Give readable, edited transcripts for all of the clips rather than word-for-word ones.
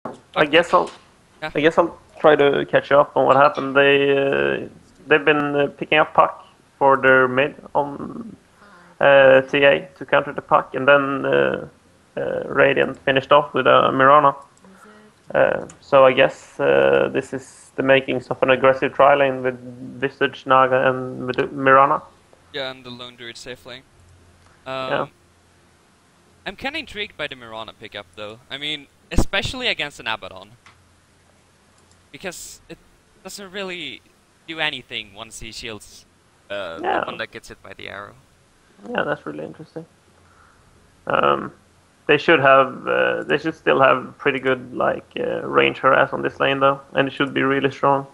I guess I'll Yeah. I guess I'll try to catch up on what happened. They've been picking up puck for their mid on TA to counter the puck, and then Radiant finished off with a Mirana. So I guess this is the makings of an aggressive tri lane with Visage, Naga, and Mirana. Yeah, and the Lone Druid safe lane. Yeah, I'm kind of intrigued by the Mirana pickup, though. I mean, especially against an Abaddon. Because it doesn't really do anything once he shields the yeah, one that gets hit by the arrow. yeah. That's really interesting. Um, they should still have pretty good range harass on this lane though, and it should be really strong.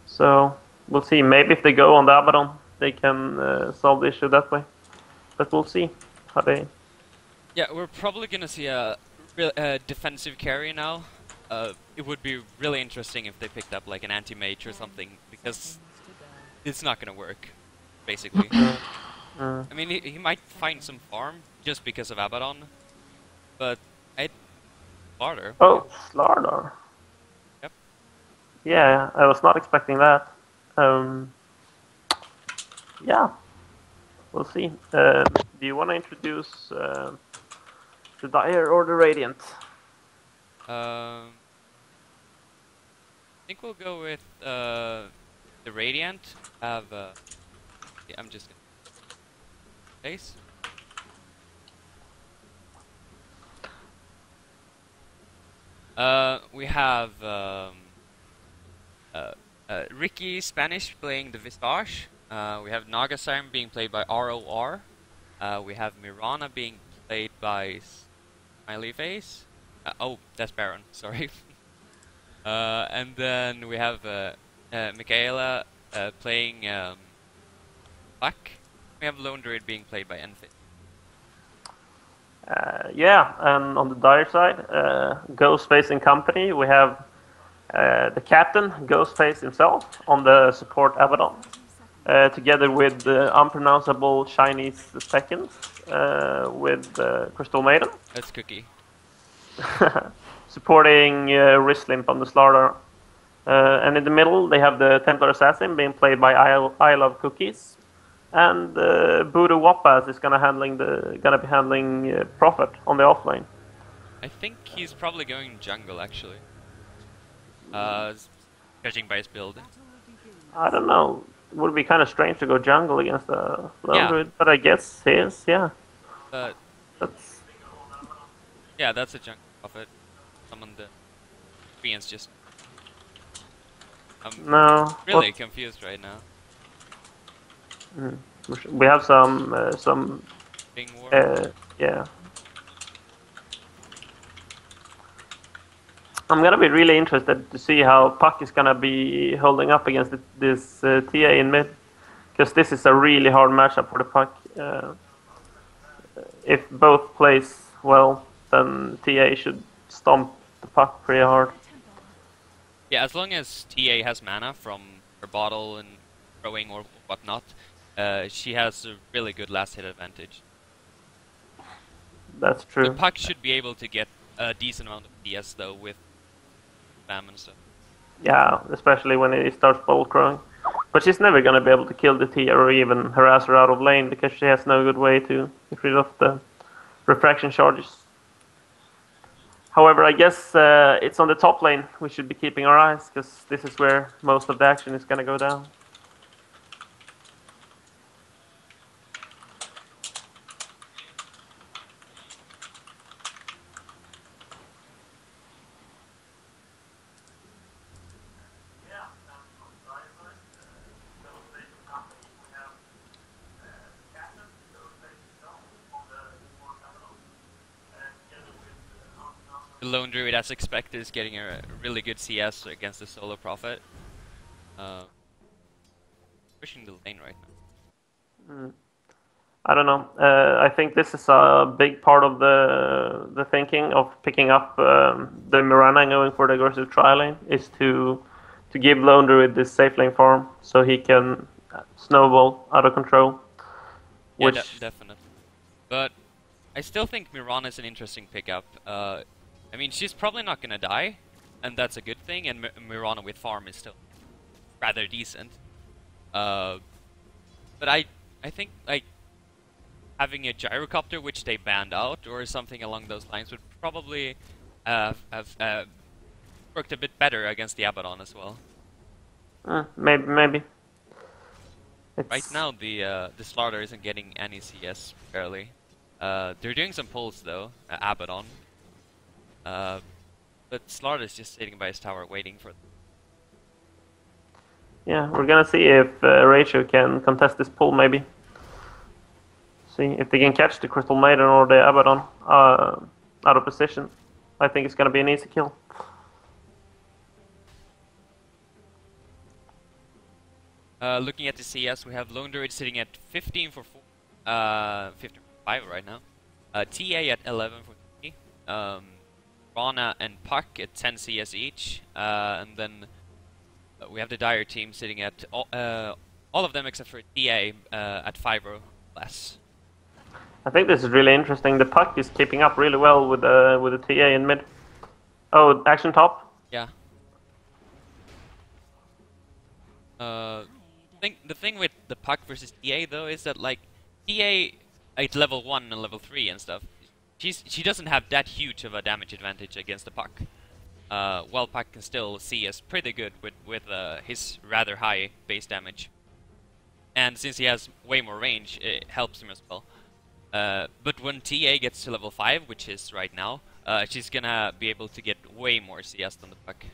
So we'll see. Maybe if they go on the Abaddon, they can solve the issue that way. But we'll see how they. Yeah, we're probably gonna see a defensive carry now. It would be really interesting if they picked up like an anti-mage or something, because it's not gonna work, basically. I mean, he might find some farm just because of Abaddon, but I'd harder. Oh, Slardar. Yep. Yeah, I was not expecting that. Um, yeah, we'll see. Do you want to introduce the Dire or the Radiant? I think we'll go with the Radiant. Have yeah, I'm just gonna place. We have Ricky Spanish playing the Visage. We have Nagasarm being played by ROR. We have Mirana being played by Smiley Face. Oh, that's Baron, sorry. And then we have Michaela playing Buck. We have Lone Druid being played by Enfit. Yeah, and on the Dire side, Ghostface and company, we have the captain, Ghostface himself, on the support Abaddon, together with the unpronounceable Chinese seconds with Crystal Maiden. That's Cookie. Supporting Wristlimp on the Slardar. And in the middle, they have the Templar Assassin being played by I Love Cookies. And Voodoo Wapaz is gonna be handling Prophet on the offlane. I think he's probably going jungle, actually. Judging by his build. I don't know. It would be kind of strange to go jungle against a Lone Druid, but I guess he is, yeah. But That's... yeah, that's a jungle Prophet. Summon the Koreans just. I'm No. really confused right now. We have some. Bing War. Yeah. I'm gonna be really interested to see how Puck is gonna be holding up against this TA in mid, because this is a really hard matchup for the Puck. If both plays well, then TA should stomp the Puck pretty hard. Yeah, as long as TA has mana from her bottle and throwing or whatnot, she has a really good last hit advantage. That's true. The Puck should be able to get a decent amount of DS though with spam and stuff. Yeah, especially when he starts ball crowing. But she's never gonna be able to kill the TA or even harass her out of lane because she has no good way to get rid of the refraction charges. However, I guess it's on the top lane we should be keeping our eyes, because this is where most of the action is gonna go down. The Lone Druid, as expected, is getting a really good CS against the Solo Prophet. Pushing the lane right now. I don't know. I think this is a big part of the thinking of picking up the Mirana and going for the aggressive tri lane is to give Lone Druid this safe lane farm so he can snowball out of control. Yeah, Which definitely. But I still think Miran is an interesting pickup. I mean, she's probably not gonna die, and that's a good thing, and Mirana with farm is still rather decent. But I think, like, having a gyrocopter, which they banned out, or something along those lines, would probably have worked a bit better against the Abaddon as well. Maybe. Right now, the Slaughter isn't getting any CS, barely. They're doing some pulls, though, Abaddon. But Slaughter's just sitting by his tower waiting for them. Yeah, we're gonna see if Ratio can contest this pull, maybe. See if they can catch the Crystal Maiden or the Abaddon out of position. I think it's gonna be an easy kill. Looking at the CS, we have Lone Druid sitting at 15 for 4, 15 for 5 right now. TA at 11 for 3. Rana and Puck at 10 CS each. And then we have the Dire team sitting at all of them except for TA at 5 or less. I think this is really interesting. The Puck is keeping up really well with the TA in mid. Oh, action top? Yeah. The thing with the Puck versus TA though is that, like, TA at level 1 and level 3 and stuff, she doesn't have that huge of a damage advantage against the Puck. While Puck can still see us pretty good with his rather high base damage. And since he has way more range, it helps him as well. But when TA gets to level 5, which is right now, she's gonna be able to get way more CS than the Puck.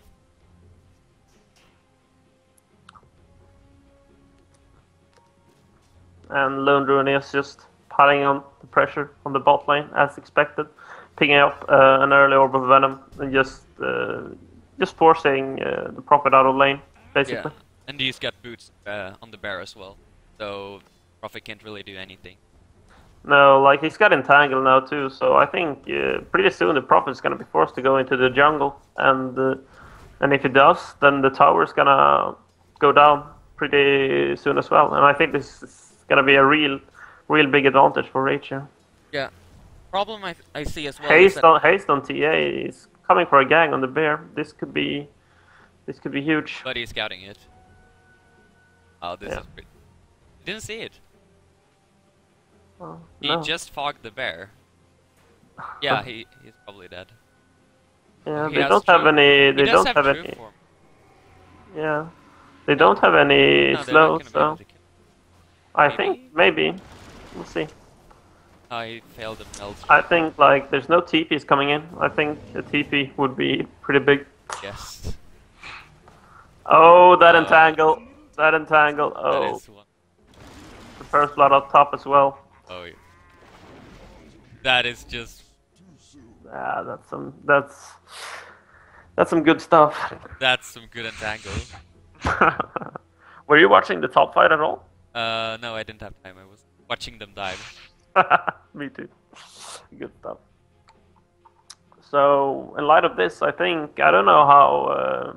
And Lone Druid is just piling on the pressure on the bot lane as expected, picking up an early orb of venom and just forcing the Prophet out of lane, basically. Yeah, and he's got boots on the bear as well, so Prophet can't really do anything. No, like he's got entangled now too, so I think pretty soon the Prophet's gonna be forced to go into the jungle, and if he does, then the tower's gonna go down pretty soon as well, and I think this is gonna be a real big advantage for Ratio. Yeah. Problem I see as well. Haste on TA is coming for a gang on the bear. This could be huge. But he's scouting it. Oh, this is pretty. Didn't see it. He No. just fogged the bear. Yeah, he's probably dead. Yeah, He they has don't have true. any. They He does don't have have true any. form. Yeah, they don't have any No, they're slow. not gonna be able So to kill. I think maybe we'll see. Oh, he failed the melt. I think like there's no TPs coming in. I think a TP would be pretty big. Yes. Oh, that entangle! That entangle! That Oh, is one. the first blood up top as well. Oh, yeah. That is just. Yeah, that's some good stuff. That's some good entangle. Were you watching the top fight at all? No, I didn't have time. I was watching them dive. Me too. Good stuff. So, in light of this, I think I don't know how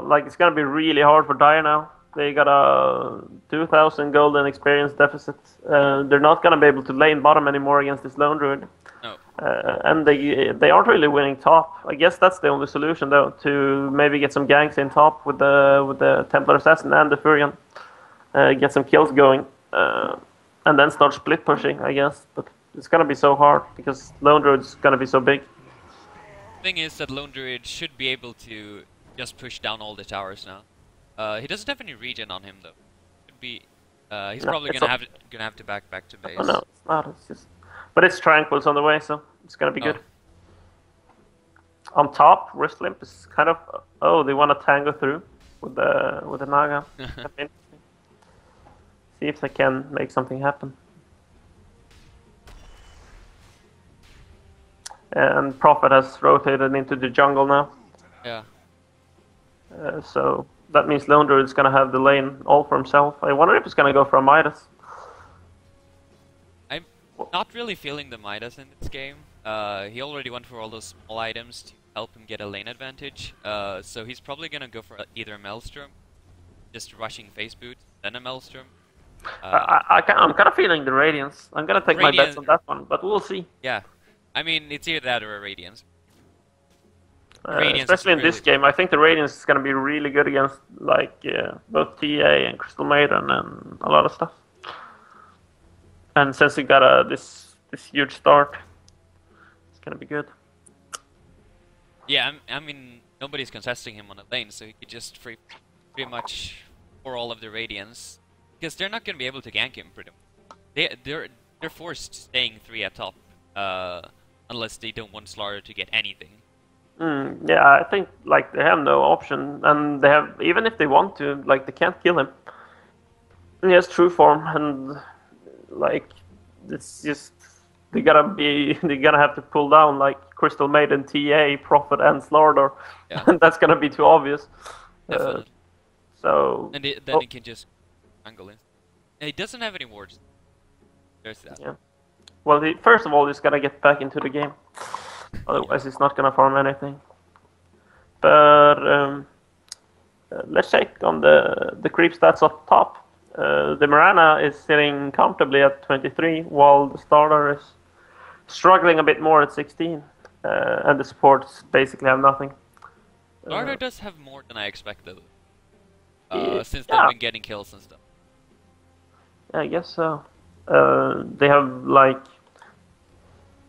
like it's gonna be really hard for Dire now. They got a 2,000 golden experience deficit. They're not gonna be able to lane bottom anymore against this Lone Druid. No. And they aren't really winning top. I guess that's the only solution though, to maybe get some ganks in top with the Templar Assassin and the Furion. Get some kills going. And then start split pushing, I guess. But it's gonna be so hard because Lone Druid's gonna be so big. Thing is that Lone Druid should be able to just push down all the towers now. He doesn't have any regen on him though. Could be. He's No, probably it's gonna have to back to base. Oh, no, it's not. It's just. But it's Tranquil's on the way, so it's gonna be good. On top, Wrist Limp is kind of. Oh, they want to tango through with the Naga. See if they can make something happen. And Prophet has rotated into the jungle now. Yeah. So that means Lone Druid's gonna have the lane all for himself. I wonder if he's gonna go for a Midas. I'm not really feeling the Midas in this game. He already went for all those small items to help him get a lane advantage. So he's probably gonna go for either a Maelstrom, just rushing face boot, then a Maelstrom. I'm kind of feeling the Radiance. I'm gonna take my bets on that one, but we'll see. Yeah, I mean, it's either that or a Radiance. Radiance is Especially in really this game, I think the Radiance is going to be really good against like both TA and Crystal Maiden and a lot of stuff. And since he got this huge start, it's going to be good. Yeah, I mean, nobody's contesting him on the lane, so he could just pretty much for all of the Radiance, because they're not going to be able to gank him pretty much. They're forced staying 3 at top, unless they don't want Slaughter to get anything. Yeah, I think like they have no option, and they have, even if they want to, like they can't kill him. He has true form, and like it's just they gotta have to pull down like Crystal Maiden, TA, Prophet, and Slaughter, Yeah. and that's gonna be too obvious. Definitely. So and then he can just angle it. And he doesn't have any wards. There's that. Yeah. Well, first of all, he's gotta get back into the game. Otherwise, he's not gonna farm anything. But let's check on the creep stats up top. The Mirana is sitting comfortably at 23, while the starter is struggling a bit more at 16, and the supports basically have nothing. Starter does have more than I expected, since yeah. they've been getting kills and stuff. Yeah, I guess so. They have like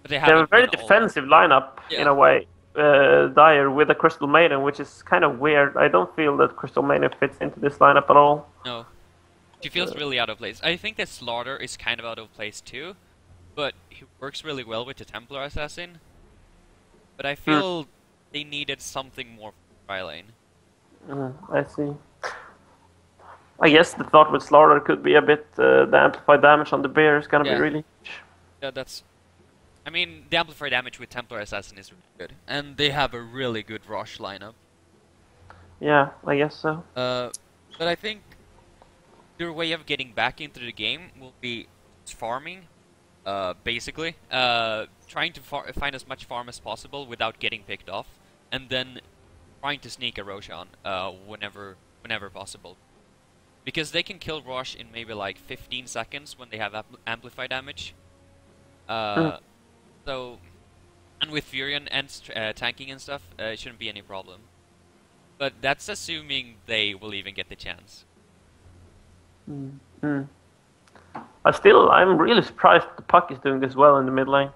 But they have a very been all- defensive lineup Yeah. in a way. Dire with a Crystal Maiden, which is kind of weird. I don't feel that Crystal Maiden fits into this lineup at all. No. She feels really out of place. I think that Slaughter is kind of out of place too, but he works really well with the Templar Assassin. But I feel they needed something more for the lane. I see. I guess the thought with Slaughter could be a bit the amplified damage on the bear is gonna be really huge. Yeah, that's... I mean, the amplified damage with Templar Assassin is really good. And they have a really good Rosh lineup. Yeah, I guess so. But I think their way of getting back into the game will be farming, basically. Trying to find as much farm as possible without getting picked off. And then trying to sneak a Roshan whenever possible. Because they can kill Rosh in maybe like 15 seconds when they have amplified damage. So, and with Furion and tanking and stuff, it shouldn't be any problem. But that's assuming they will even get the chance. I'm really surprised the Puck is doing this well in the mid lane.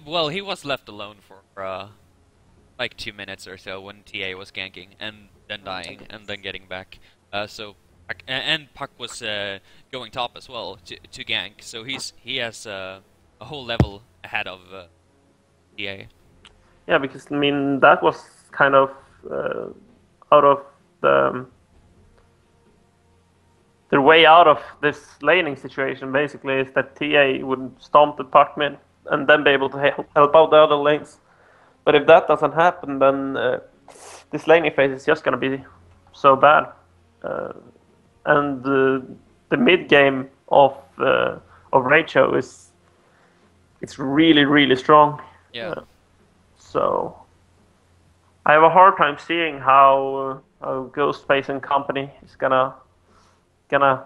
Well, he was left alone for like 2 minutes or so when TA was ganking and then dying and then getting back. And Puck was going top as well to gank, so he has a whole level ahead of TA. Yeah, because I mean that was kind of out of the way out of this laning situation. Basically, is that TA would stomp the Puck mid and then be able to help out the other lanes. But if that doesn't happen, then this laning phase is just gonna be so bad. And the mid game of Ratio it's really strong. Yeah. So I have a hard time seeing how Ghostface and company is gonna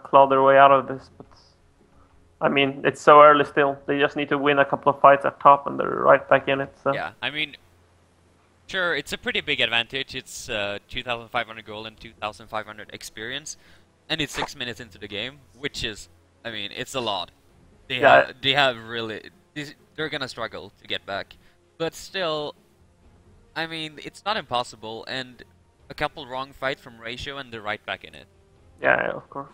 claw their way out of this. But I mean, it's so early still. They just need to win a couple of fights at top, and they're right back in it. So. Yeah, I mean, sure, it's a pretty big advantage. It's 2,500 gold and 2,500 experience. And it's 6 minutes into the game, which is, I mean, it's a lot. They're gonna struggle to get back. But still, I mean, it's not impossible, and a couple wrong fights from Ratio and they're right back in it. Yeah, of course.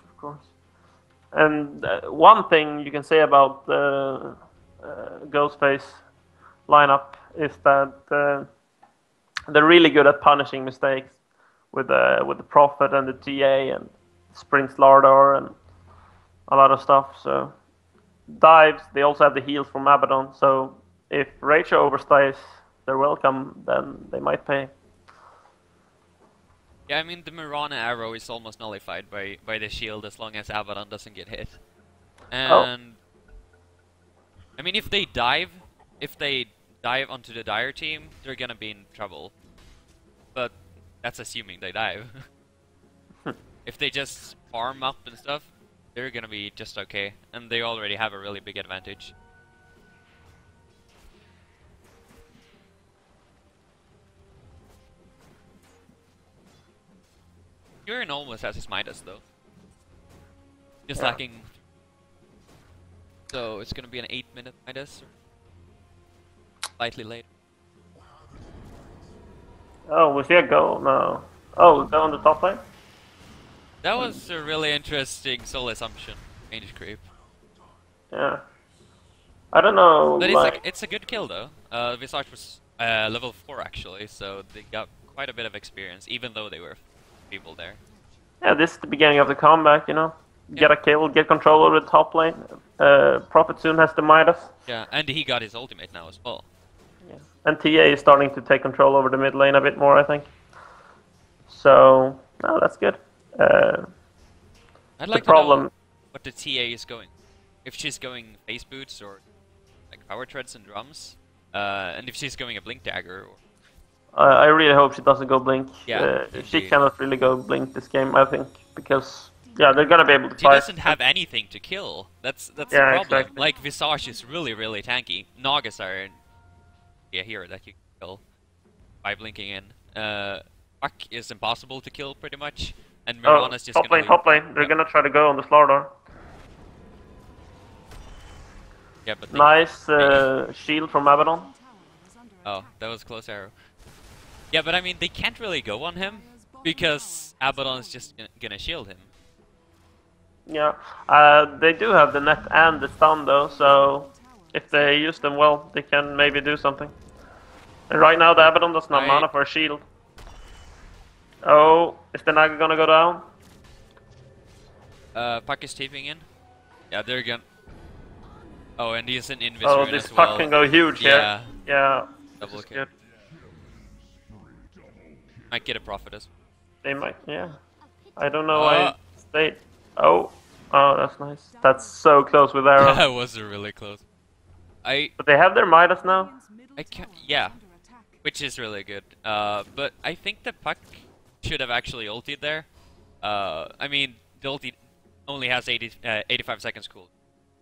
And one thing you can say about the Ghostface lineup is that they're really good at punishing mistakes with the Prophet and the TA and Spring Slardar and a lot of stuff. So dives, they also have the heals from Abaddon. So if Ratio overstays their welcome, then they might pay. Yeah, I mean, the Mirana arrow is almost nullified by the shield as long as Abaddon doesn't get hit. And I mean, if they dive onto the Dire team, they're gonna be in trouble. But that's assuming they dive. If they just farm up and stuff, they're gonna be just okay, and they already have a really big advantage. Furin almost has his Midas though. Just Yeah. lacking. So it's gonna be an 8-minute Midas, or slightly later. Oh, we see a goal? No. Oh, is that on the top lane? That was a really interesting soul assumption, Range Creep. Yeah. I don't know, But like... it's a good kill though. Visage was level 4 actually, so they got quite a bit of experience, even though they were people there. Yeah, this is the beginning of the comeback, you know? Get a kill, get control over the top lane. Prophet soon has the Midas. Yeah, and he got his ultimate now as well. Yeah. And TA is starting to take control over the mid lane a bit more, I think. So, no, that's good. I'd like the problem... to know what the TA is going. If she's going face boots or like power treads and drums, and if she's going a blink dagger. Or... I really hope she doesn't go blink. Yeah, she cannot really go blink this game, I think, because yeah, they're gonna be able to she fight. doesn't have anything to kill. That's the Yeah, problem. exactly. Like Visage is really tanky. Nagas are a hero that you can kill by blinking in. Puck is impossible to kill pretty much, and Mirana's just top gonna lane, top lane. They're gonna try to go on the Slardar. Yeah, but nice shield from Abaddon. Oh, that was a close arrow. Yeah, but I mean, they can't really go on him because Abaddon is just gonna shield him. Yeah, they do have the net and the stun though, so if they use them well, they can maybe do something. And right now, the Abaddon doesn't have mana for a shield. Oh, is the Naga gonna go down? Puck is taping in. Yeah, they're gonna. Oh, and he's an Invis Oh, rune this as Puck well. can go huge here. Yeah. Yeah. Double kill. Good. Might get a Prophet as well. They might, yeah. I don't know why it stayed. Oh, that's nice. That's so close with arrow. That was really close. But they have their Midas now. I can't. Yeah, which is really good. But I think the Puck should have actually ultied there. I mean, the ulti only has 85 seconds cool,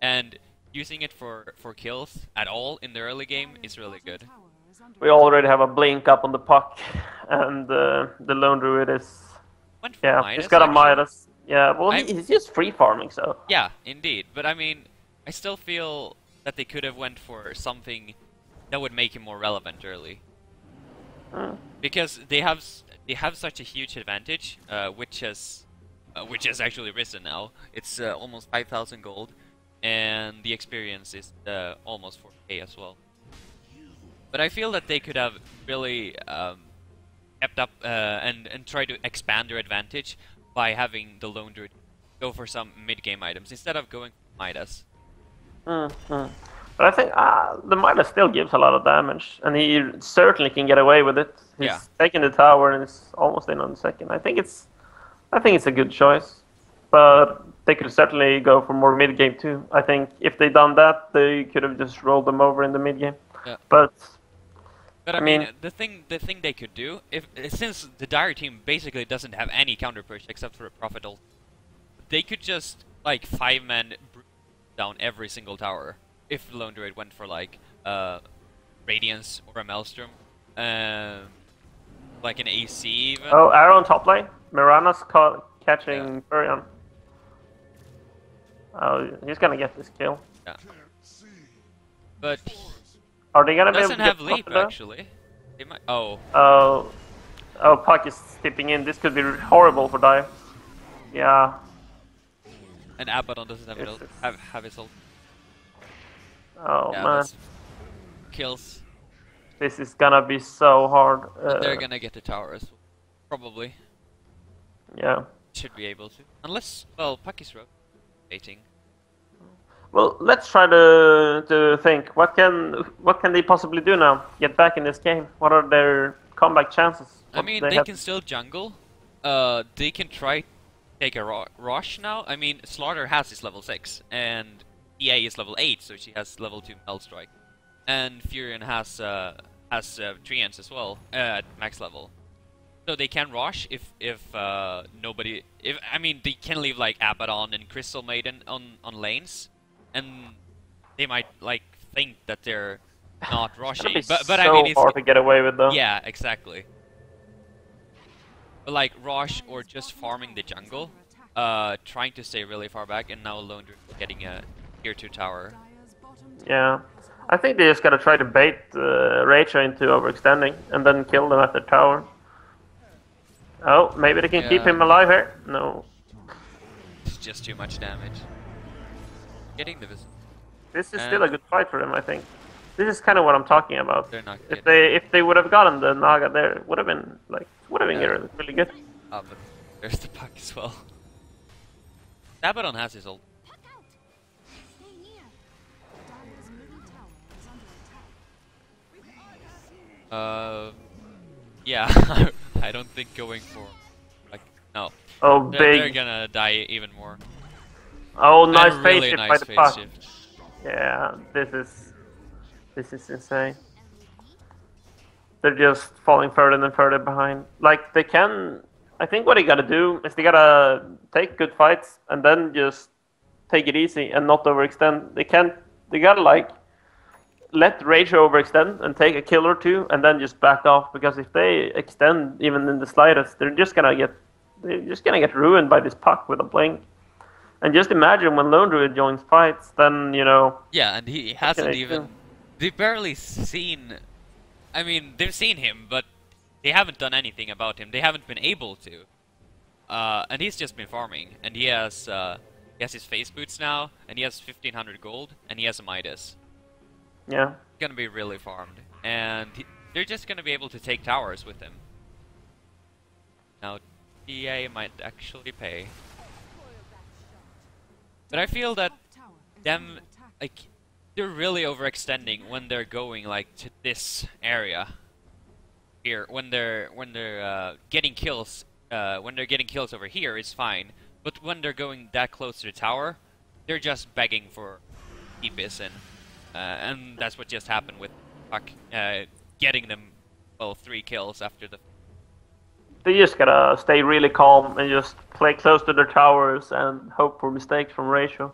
and using it for kills at all in the early game is really good. We already have a blink up on the Puck, and the Lone Druid is... Yeah, Midas, he's got a actually. Midas. Yeah, well, he's just free farming, so... Yeah, indeed. But I mean, I still feel that they could have went for something that would make him more relevant early. Because they have such a huge advantage, which has actually risen now. It's almost 5,000 gold, and the experience is almost 4K as well. But I feel that they could have really kept up and tried to expand their advantage by having the Lone Druid go for some mid-game items instead of going for Midas. But I think the Midas still gives a lot of damage, and he certainly can get away with it. He's taking the tower and is almost in on the second. I think it's a good choice, but they could certainly go for more mid-game too. I think if they done that, they could have just rolled them over in the mid-game. Yeah. But I mean, the thing they could do, since the Dire team basically doesn't have any counter push except for a Prophet ult, they could just like 5-man down every single tower if Lone Druid went for like Radiance or a Maelstrom, like an AC even. Oh, arrow on top lane. Mirana's catching Furion. Oh, he's gonna get this kill. Yeah. But are they gonna be able to doesn't have get leap actually. They might. Oh. Oh, Puck is tipping in. This could be horrible for Dire. Yeah. And Abaddon doesn't have his ult. Oh yeah, man. Kills. This is gonna be so hard. They're gonna get the tower as well. Probably. Yeah. Should be able to. Unless, well, Puck is rotating. Well, let's try to think. What can they possibly do now? Get back in this game? What are their comeback chances? I mean, they can still jungle. They can try take a rush now. I mean, Slaughter has his level 6, and EA is level 8, so she has level 2 Hell Strike. And Furion has Treants as well at max level. So they can rush if nobody. I mean, they can leave like Abaddon and Crystal Maiden on lanes, and they might like think that they're not rushing. But so I mean, it's hard to get away with though. Yeah, exactly. But like Rosh or just farming the jungle, trying to stay really far back, and now Lone Druid getting a tier 2 tower. Yeah. I think they just gotta try to bait Ratio into overextending and then kill them at the tower. Oh, maybe they can keep him alive here. No. It's just too much damage. Getting the This is still a good fight for them, I think. This is kind of what I'm talking about. They're not if they would have gotten the Naga there, it would have been really good. Oh, but there's the puck as well. Abaddon has his ult. Yeah, I don't think going for, like, no. Oh, They're gonna die even more. Oh, nice and face really shift nice by the face puck. shift. Yeah, this is insane. They're just falling further and further behind. Like, they can... I think what they gotta do is they gotta take good fights and then just take it easy and not overextend. They gotta, like, let Ratio overextend and take a kill or two and then just back off, because if they extend even in the slightest, they're just gonna get ruined by this puck with a blink. And just imagine when Lone Druid joins fights, then, you know... Yeah, and he hasn't even... They've barely seen... I mean, they've seen him, but they haven't done anything about him. They haven't been able to. And he's just been farming. And he has his face boots now, and he has 1500 gold, and he has a Midas. Yeah. He's gonna be really farmed. And they're just gonna be able to take towers with him. Now, TA might actually pay. But I feel that them, like, they're really overextending when they're going, like, to this area here. When they're getting kills, over here, it's fine. But when they're going that close to the tower, they're just begging for DPS in, and that's what just happened with Puck getting them, well, 3 kills after the. They just gotta stay really calm and just play close to their towers and hope for mistakes from Ratio.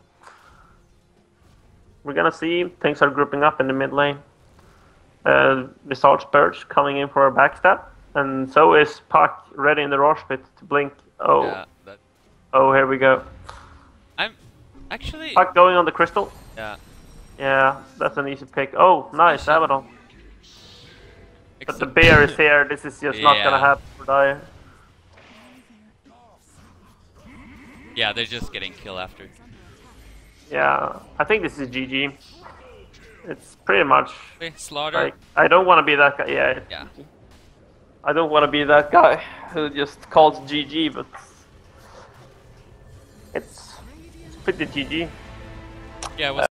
We're gonna see things are grouping up in the mid lane. Visage Purge coming in for a backstab, and so is Puck ready in the Rosh pit to blink. Oh, Yeah, oh, here we go. I'm actually. Puck going on the crystal. Yeah. Yeah, that's an easy pick. Oh, nice, Abaddon. But the bear is here. This is just not gonna happen for Dire. Yeah, they're just getting kill after. Yeah, I think this is GG. It's pretty much Slaughter. like, I don't want to be that guy. Yeah. Yeah. I don't want to be that guy who just calls GG, but it's pretty GG. Yeah.